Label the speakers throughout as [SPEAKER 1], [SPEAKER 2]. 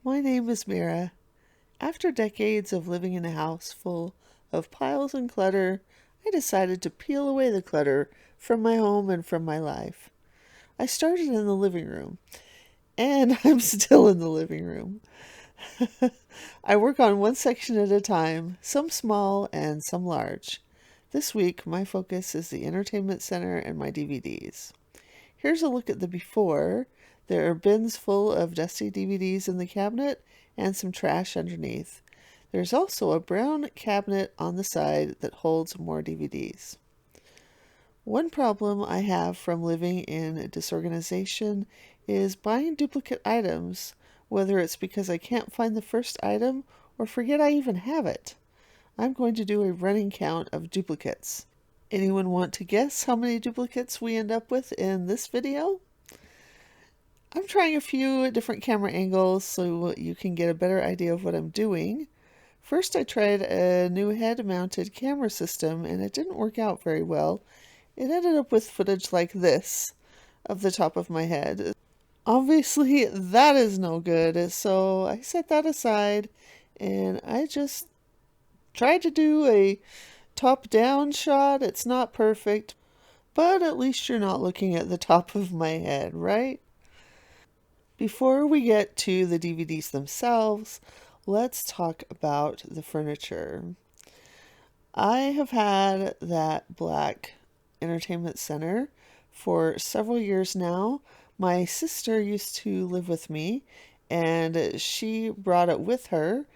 [SPEAKER 1] My name is Mira. After decades of living in a house full of piles and clutter, I decided to peel away the clutter from my home and from my life. I started in the living room, and I'm still in the living room. I work on one section at a time, some small and some large. This week, my focus is the entertainment center and my DVDs. Here's a look at the before. There are bins full of dusty DVDs in the cabinet and some trash underneath. There's also a brown cabinet on the side that holds more DVDs. One problem I have from living in disorganization is buying duplicate items, whether it's because I can't find the first item or forget I even have it. I'm going to do a running count of duplicates. Anyone want to guess how many duplicates we end up with in this video? I'm trying a few different camera angles so you can get a better idea of what I'm doing. First, I tried a new head-mounted camera system and it didn't work out very well. It ended up with footage like this of the top of my head. Obviously, that is no good, so I set that aside and I just tried to do a top-down shot. It's not perfect, but at least you're not looking at the top of my head, right? Before we get to the DVDs themselves, let's talk about the furniture. I have had that black entertainment center for several years now. My sister used to live with me, and she brought it with her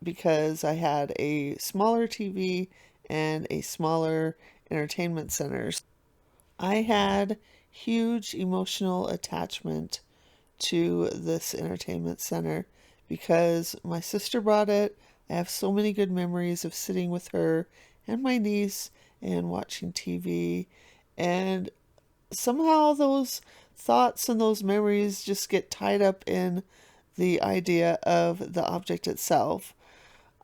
[SPEAKER 1] because I had a smaller TV and a smaller entertainment center. I had huge emotional attachment to this entertainment center because my sister brought it. I have so many good memories of sitting with her and my niece and watching TV, and somehow those thoughts and those memories just get tied up in the idea of the object itself.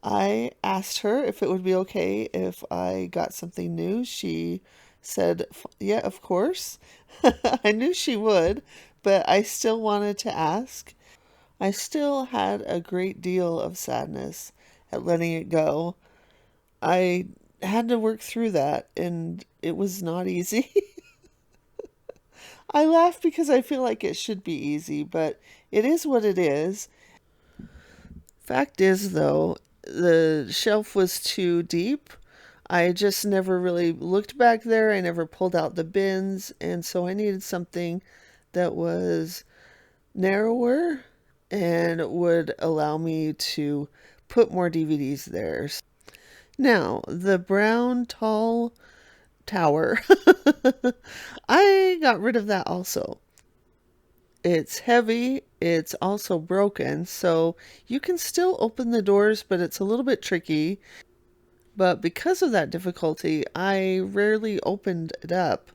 [SPEAKER 1] I asked her if it would be okay if I got something new. She said, yeah, of course. I knew she would, but I still wanted to ask. I still had a great deal of sadness at letting it go. I had to work through that, and it was not easy. I laugh because I feel like it should be easy, but it is what it is. Fact is, though, the shelf was too deep. I just never really looked back there. I never pulled out the bins, and so I needed something that was narrower and would allow me to put more DVDs there. Now, the brown tall tower, I got rid of that also. It's heavy, it's also broken, so you can still open the doors, but it's a little bit tricky. But because of that difficulty, I rarely opened it up.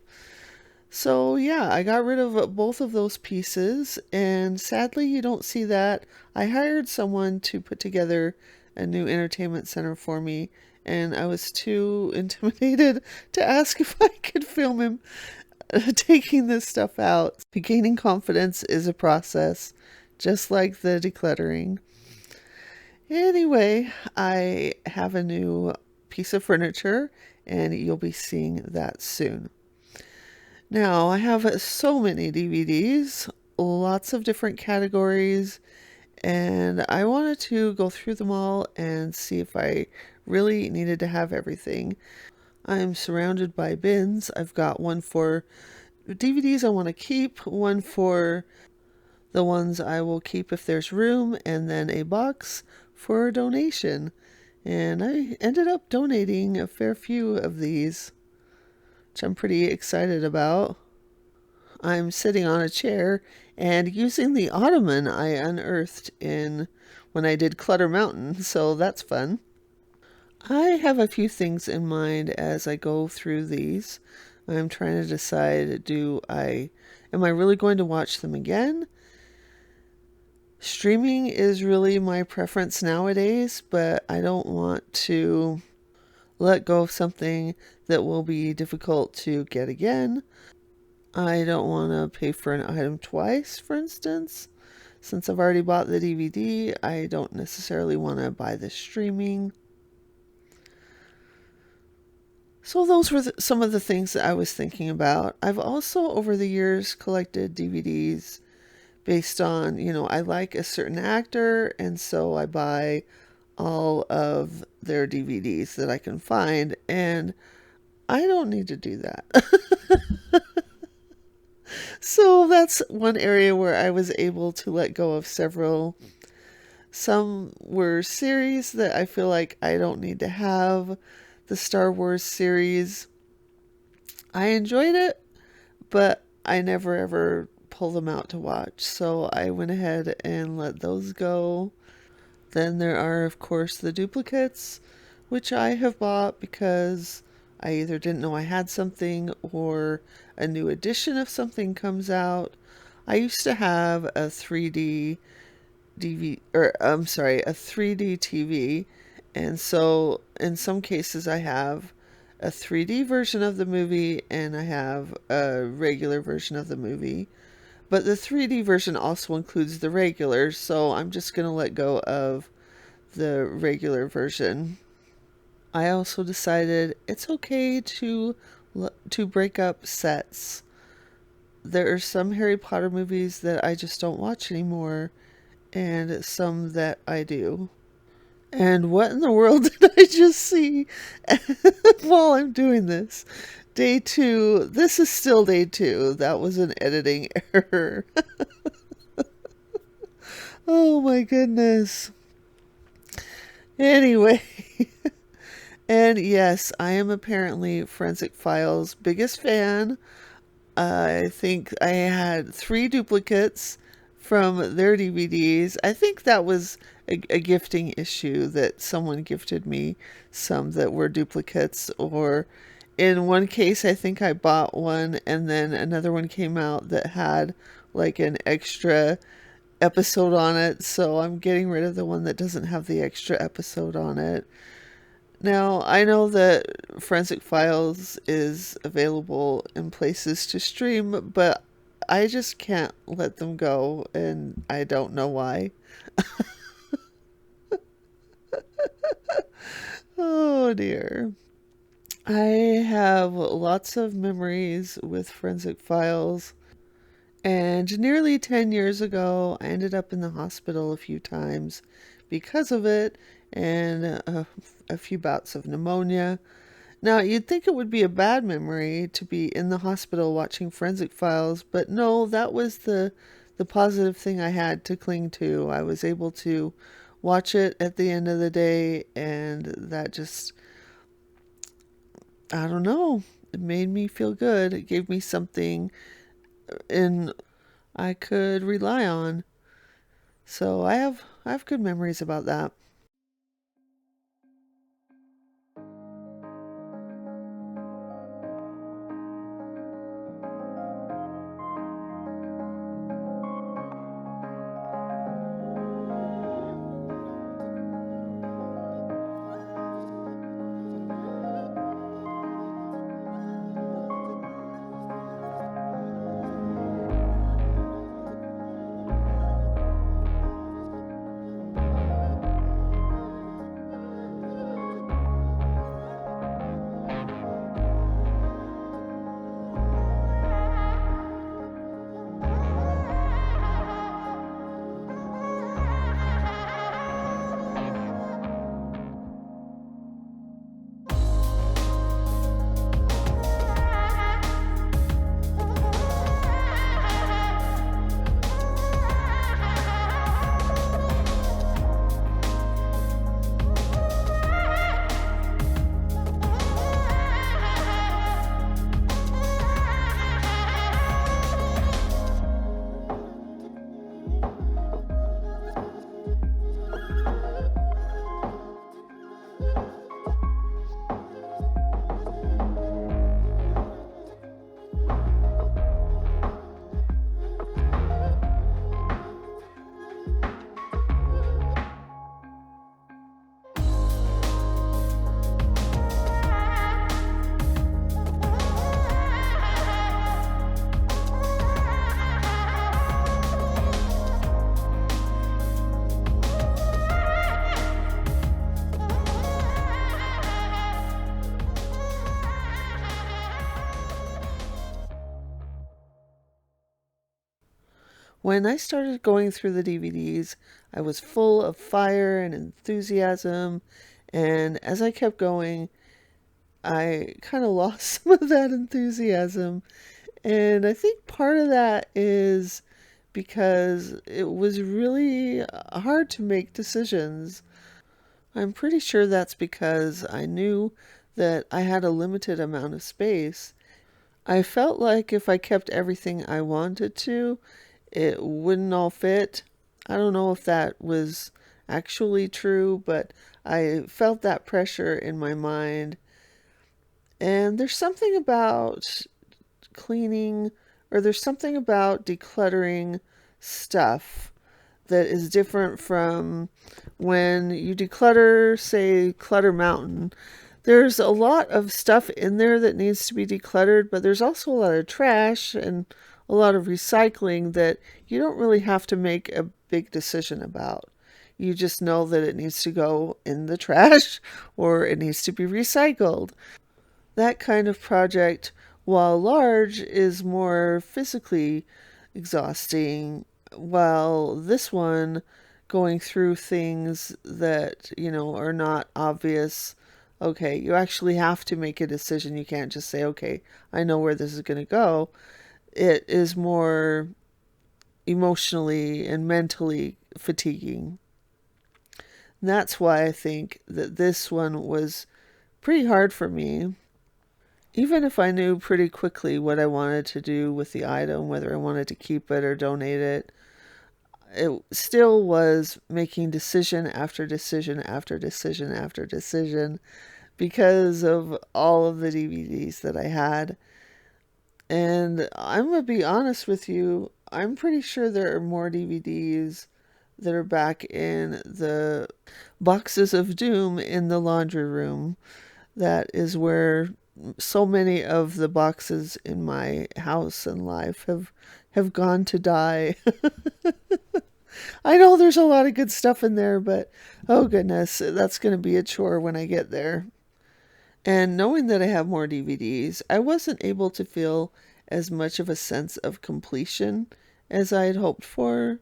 [SPEAKER 1] So yeah, I got rid of both of those pieces, and sadly you don't see that. I hired someone to put together a new entertainment center for me, and I was too intimidated to ask if I could film him taking this stuff out. Gaining confidence is a process, just like the decluttering. Anyway, I have a new piece of furniture, and you'll be seeing that soon. Now, I have so many DVDs, lots of different categories, and I wanted to go through them all and see if I really needed to have everything. I'm surrounded by bins. I've got one for DVDs I want to keep, one for the ones I will keep if there's room, and then a box for a donation. And I ended up donating a fair few of these, which I'm pretty excited about. I'm sitting on a chair and using the ottoman I unearthed in when I did Clutter Mountain, so that's fun. I have a few things in mind as I go through these. I'm trying to decide, am I really going to watch them again? Streaming is really my preference nowadays, but I don't want to let go of something that will be difficult to get again. I don't want to pay for an item twice, for instance. Since I've already bought the DVD, I don't necessarily want to buy the streaming. So those were some of the things that I was thinking about. I've also, over the years, collected DVDs based on, I like a certain actor, and so I buy all of their DVDs that I can find, and I don't need to do that. So that's one area where I was able to let go of several. Some were series that I feel like I don't need to have. The Star Wars series, I enjoyed it, but I never ever pull them out to watch. So I went ahead and let those go. Then there are, of course, the duplicates, which I have bought because I either didn't know I had something or a new edition of something comes out. I used to have a 3D DV, or I'm sorry, a 3D TV, and so in some cases I have a 3D version of the movie and I have a regular version of the movie. But the 3D version also includes the regular, so I'm just going to let go of the regular version. I also decided it's okay to break up sets. There are some Harry Potter movies that I just don't watch anymore, and some that I do. And what in the world did I just see while I'm doing this? Day two. This is still day two. That was an editing error. Oh my goodness. Anyway, and yes, I am apparently Forensic Files' biggest fan. I think I had three duplicates from their DVDs. I think that was a gifting issue that someone gifted me some that were duplicates, or in one case, I think I bought one and then another one came out that had like an extra episode on it. So I'm getting rid of the one that doesn't have the extra episode on it. Now, I know that Forensic Files is available in places to stream, but I just can't let them go, and I don't know why. Oh dear. I have lots of memories with Forensic Files, and nearly 10 years ago, I ended up in the hospital a few times because of it, and a few bouts of pneumonia. Now, you'd think it would be a bad memory to be in the hospital watching Forensic Files, but no, that was the positive thing I had to cling to. I was able to watch it at the end of the day, and that just, I don't know, it made me feel good. It gave me something in I could rely on. So I have good memories about that. When I started going through the DVDs, I was full of fire and enthusiasm, and as I kept going, I kind of lost some of that enthusiasm. And I think part of that is because it was really hard to make decisions. I'm pretty sure that's because I knew that I had a limited amount of space. I felt like if I kept everything I wanted to, it wouldn't all fit. I don't know if that was actually true, but I felt that pressure in my mind. And there's something about cleaning, or there's something about decluttering stuff that is different from when you declutter, say, Clutter Mountain. There's a lot of stuff in there that needs to be decluttered, but there's also a lot of trash and a lot of recycling that you don't really have to make a big decision about. You just know that it needs to go in the trash or it needs to be recycled. That kind of project, while large, is more physically exhausting, while this one, going through things that, are not obvious. Okay, you actually have to make a decision. You can't just say, okay, I know where this is going to go. It is more emotionally and mentally fatiguing. And that's why I think that this one was pretty hard for me. Even if I knew pretty quickly what I wanted to do with the item, whether I wanted to keep it or donate it, it still was making decision after decision after decision after decision because of all of the DVDs that I had. And I'm going to be honest with you, I'm pretty sure there are more DVDs that are back in the boxes of doom in the laundry room. That is where so many of the boxes in my house and life have gone to die. I know there's a lot of good stuff in there, but oh goodness, that's going to be a chore when I get there. And knowing that I have more DVDs, I wasn't able to feel as much of a sense of completion as I had hoped for.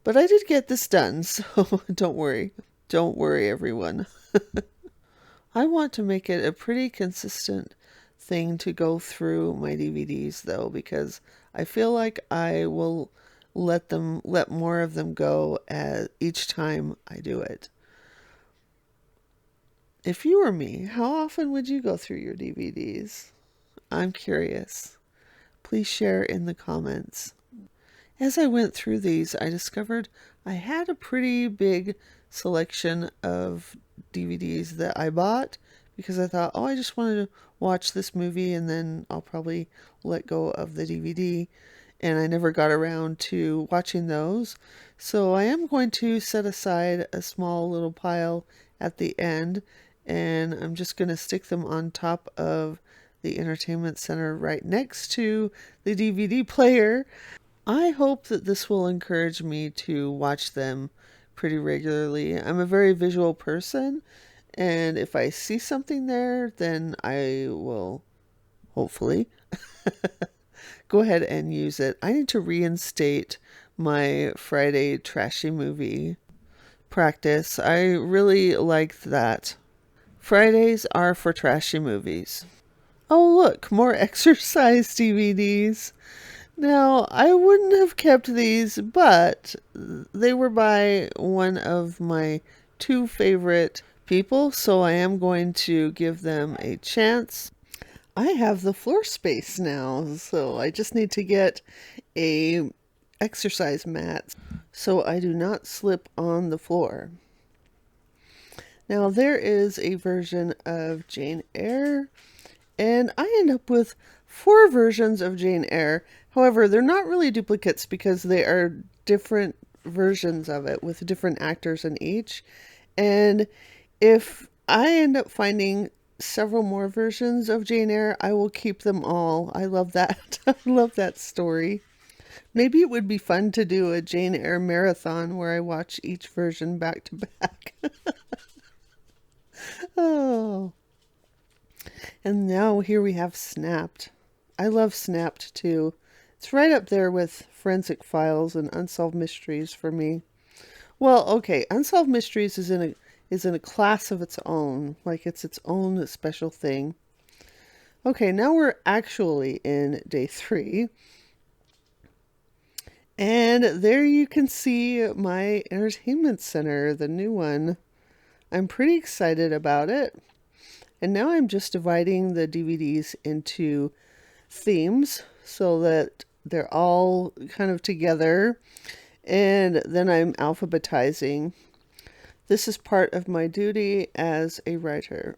[SPEAKER 1] But I did get this done, so don't worry. Don't worry, everyone. I want to make it a pretty consistent thing to go through my DVDs though, because I feel like I will let more of them go each time I do it. If you were me, how often would you go through your DVDs? I'm curious. Please share in the comments. As I went through these, I discovered I had a pretty big selection of DVDs that I bought because I thought, oh, I just wanted to watch this movie and then I'll probably let go of the DVD. And I never got around to watching those. So I am going to set aside a small little pile at the end, and I'm just going to stick them on top of the entertainment center right next to the DVD player. I hope that this will encourage me to watch them pretty regularly. I'm a very visual person, and if I see something there, then I will hopefully go ahead and use it. I need to reinstate my Friday trashy movie practice. I really liked that. Fridays are for trashy movies. Oh, look, more exercise DVDs. Now, I wouldn't have kept these, but they were by one of my two favorite people, so I am going to give them a chance. I have the floor space now, so I just need to get a exercise mat so I do not slip on the floor. Now, there is a version of Jane Eyre, and I end up with 4 versions of Jane Eyre. However, they're not really duplicates because they are different versions of it with different actors in each. And if I end up finding several more versions of Jane Eyre, I will keep them all. I love that. I love that story. Maybe it would be fun to do a Jane Eyre marathon where I watch each version back to back. Oh. And now here we have Snapped. I love Snapped too. It's right up there with forensic files and unsolved mysteries for me. Well, okay, unsolved mysteries is in a class of its own, like it's its own special thing. Okay, now we're actually in day 3. And there you can see my entertainment center, the new one. I'm pretty excited about it. And now I'm just dividing the DVDs into themes so that they're all kind of together. And then I'm alphabetizing. This is part of my duty as a writer.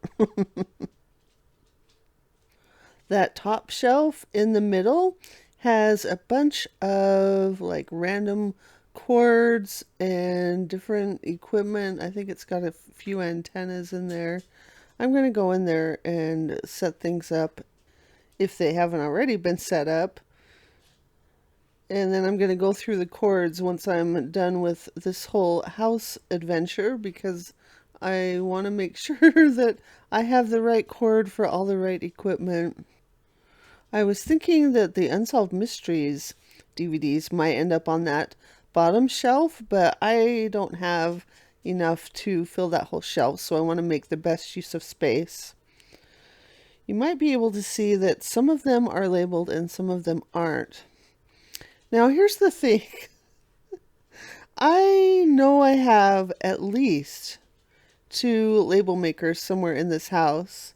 [SPEAKER 1] That top shelf in the middle has a bunch of like random cords and different equipment. I think it's got a few antennas in there. I'm going to go in there and set things up if they haven't already been set up. And then I'm going to go through the cords once I'm done with this whole house adventure, because I want to make sure that I have the right cord for all the right equipment. I was thinking that the Unsolved Mysteries DVDs might end up on that bottom shelf, but I don't have enough to fill that whole shelf, so I want to make the best use of space. You might be able to see that some of them are labeled and some of them aren't. Now here's the thing. I know I have at least 2 label makers somewhere in this house.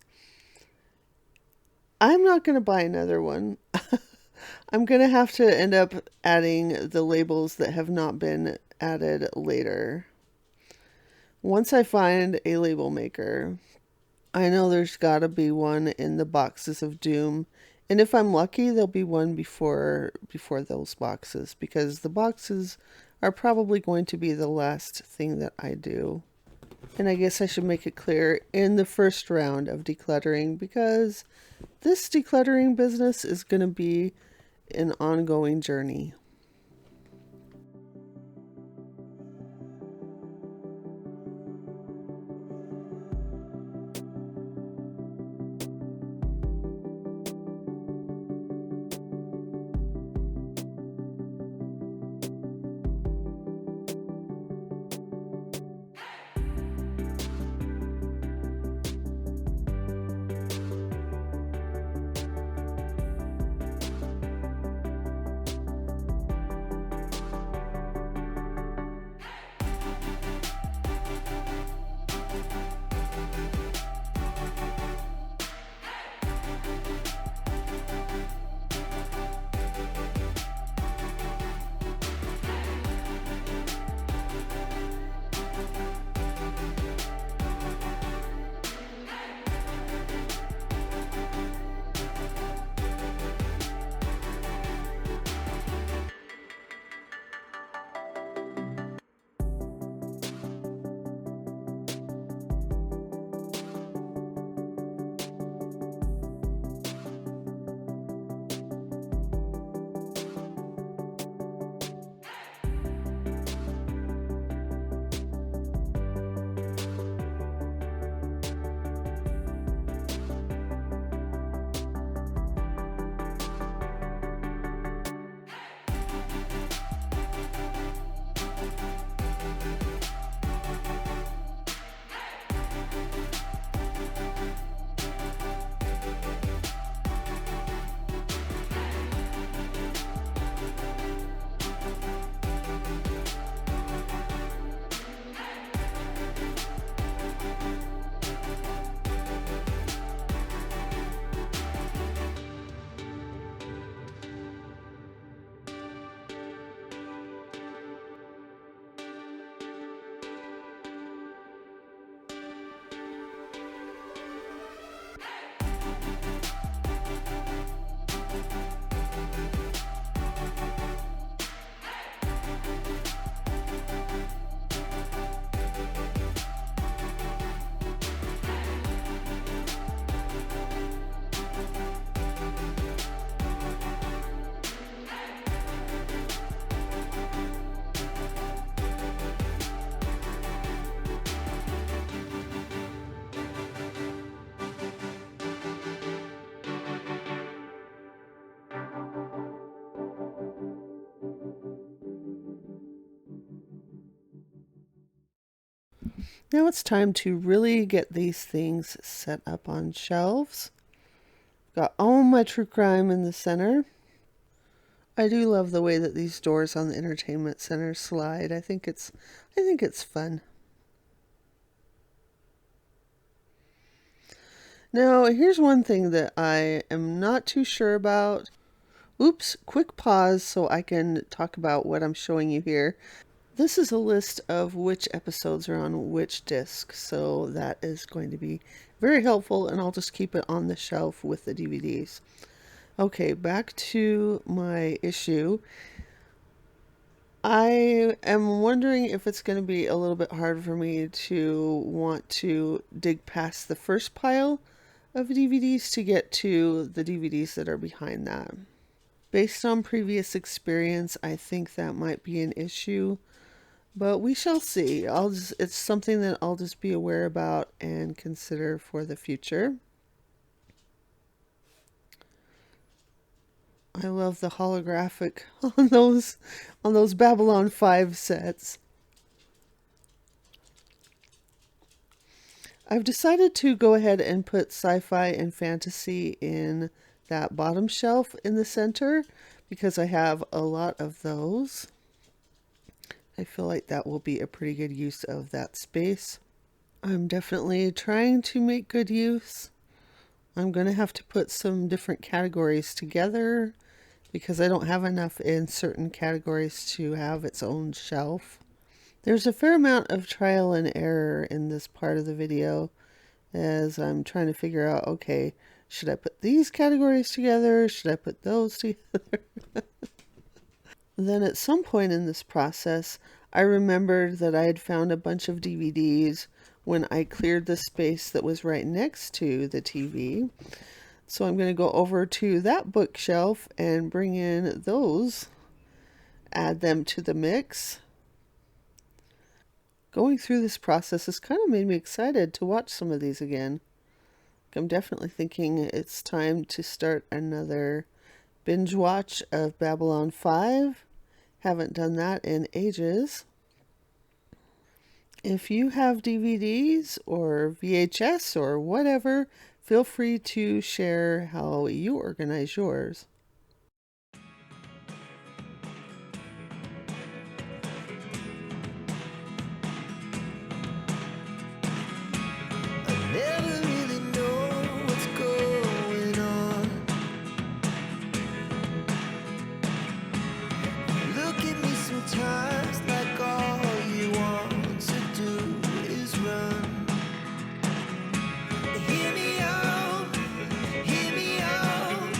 [SPEAKER 1] I'm not going to buy another one. I'm going to have to end up adding the labels that have not been added later. Once I find a label maker, I know there's got to be one in the boxes of Doom. And if I'm lucky, there'll be one before those boxes, because the boxes are probably going to be the last thing that I do. And I guess I should make it clear in the first round of decluttering, because this decluttering business is going to be an ongoing journey. Now it's time to really get these things set up on shelves. Got all my true crime in the center. I do love the way that these doors on the entertainment center slide. I think it's fun. Now, here's one thing that I am not too sure about. Oops, quick pause so I can talk about what I'm showing you here. This is a list of which episodes are on which disc, so that is going to be very helpful, and I'll just keep it on the shelf with the DVDs. Okay, back to my issue. I am wondering if it's going to be a little bit hard for me to want to dig past the first pile of DVDs to get to the DVDs that are behind that. Based on previous experience, I think that might be an issue, but we shall see. It's something that I'll just be aware about and consider for the future. I love the holographic on those Babylon 5 sets. I've decided to go ahead and put sci-fi and fantasy in that bottom shelf in the center because I have a lot of those. I feel like that will be a pretty good use of that space. I'm definitely trying to make good use. I'm going to have to put some different categories together because I don't have enough in certain categories to have its own shelf. There's a fair amount of trial and error in this part of the video as I'm trying to figure out, okay, should I put these categories together? Should I put those together? Then at some point in this process, I remembered that I had found a bunch of DVDs when I cleared the space that was right next to the TV. So I'm going to go over to that bookshelf and bring in those, add them to the mix. Going through this process has kind of made me excited to watch some of these again. I'm definitely thinking it's time to start another binge watch of Babylon 5. Haven't done that in ages. If you have DVDs or VHS or whatever, feel free to share how you organize yours.
[SPEAKER 2] Never really know what's going on. Look at me sometimes like all you want to do is run. Hear me out, hear me out.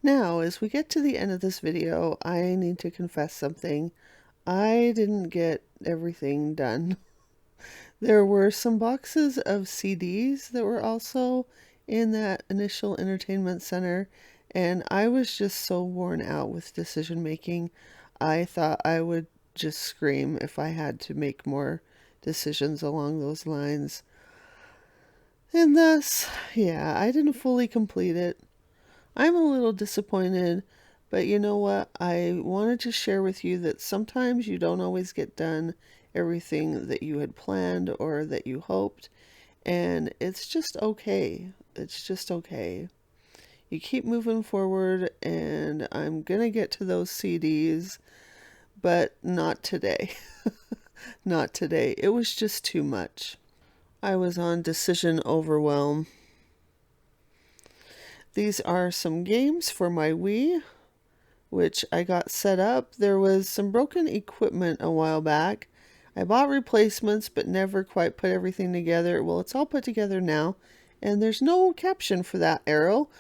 [SPEAKER 1] Now, as we get to the end of this video, I need to confess something. I didn't get everything done. There were some boxes of CDs that were also in that initial entertainment center, and I was just so worn out with decision making. I thought I would just scream if I had to make more decisions along those lines. And thus, yeah, I didn't fully complete it. I'm a little disappointed, but you know what? I wanted to share with you that sometimes you don't always get done everything that you had planned or that you hoped, and it's just okay. It's just okay. You keep moving forward, and I'm gonna get to those CDs, but not today. Not today. It was just too much. I was on decision overwhelm. These are some games for my Wii, which I got set up. There was some broken equipment a while back. I bought replacements but never quite put everything together. Well, it's all put together now, and there's no caption for that arrow.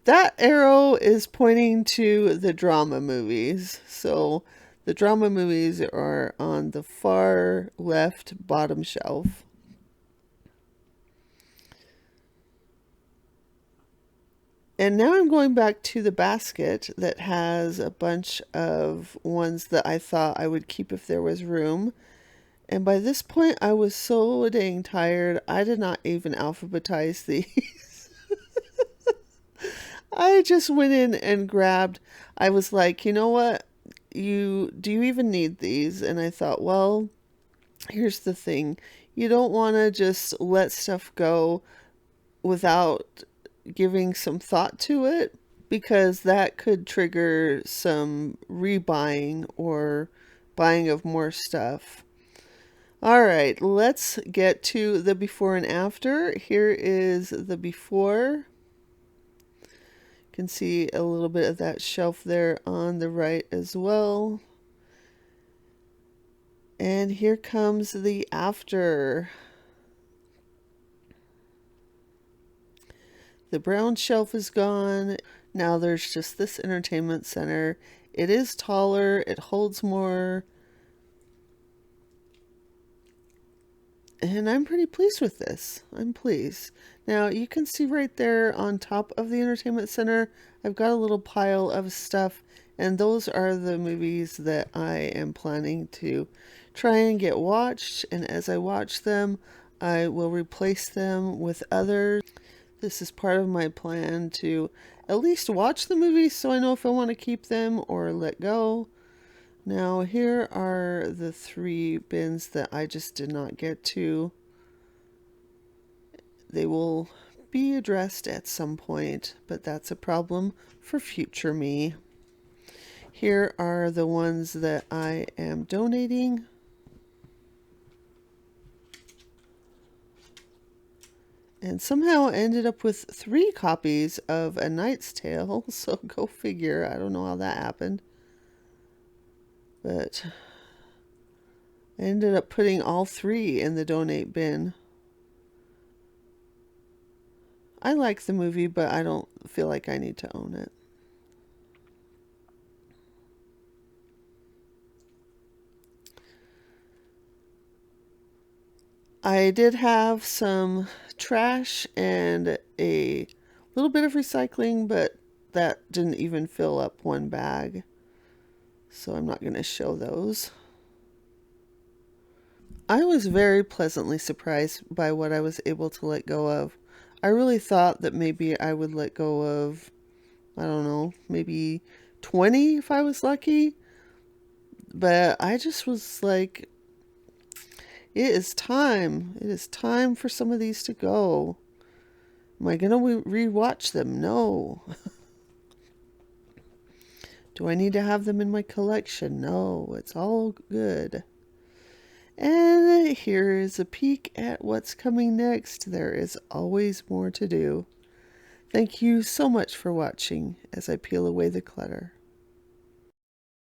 [SPEAKER 1] That arrow is pointing to the drama movies. So the drama movies are on the far left bottom shelf. And now I'm going back to the basket that has a bunch of ones that I thought I would keep if there was room. And by this point, I was so dang tired, I did not even alphabetize these. I just went in and grabbed, I was like, you know what? Do you even need these? And I thought, well, here's the thing. You don't want to just let stuff go without giving some thought to it, because that could trigger some rebuying or buying of more stuff. All right, let's get to the before and after. Here is the before. You can see a little bit of that shelf there on the right as well. And here comes the after. The brown shelf is gone. Now there's just this entertainment center. It is taller, it holds more, and I'm pretty pleased with this. I'm pleased. Now you can see right there on top of the entertainment center, I've got a little pile of stuff, and those are the movies that I am planning to try and get watched, and as I watch them, I will replace them with others. This is part of my plan to at least watch the movies so I know if I want to keep them or let go. Now here are the 3 bins that I just did not get to. They will be addressed at some point, but that's a problem for future me. Here are the ones that I am donating. And somehow I ended up with 3 copies of A Knight's Tale, so go figure. I don't know how that happened. But I ended up putting all 3 in the donate bin. I like the movie, but I don't feel like I need to own it. I did have some trash and a little bit of recycling, but that didn't even fill up 1 bag. So I'm not going to show those. I was very pleasantly surprised by what I was able to let go of. I really thought that maybe I would let go of, I don't know, maybe 20 if I was lucky. But I just was like, it is time. It is time for some of these to go. Am I going to re-watch them? No. Do I need to have them in my collection? No, it's all good. And here is a peek at what's coming next. There is always more to do. Thank you so much for watching as I peel away the clutter.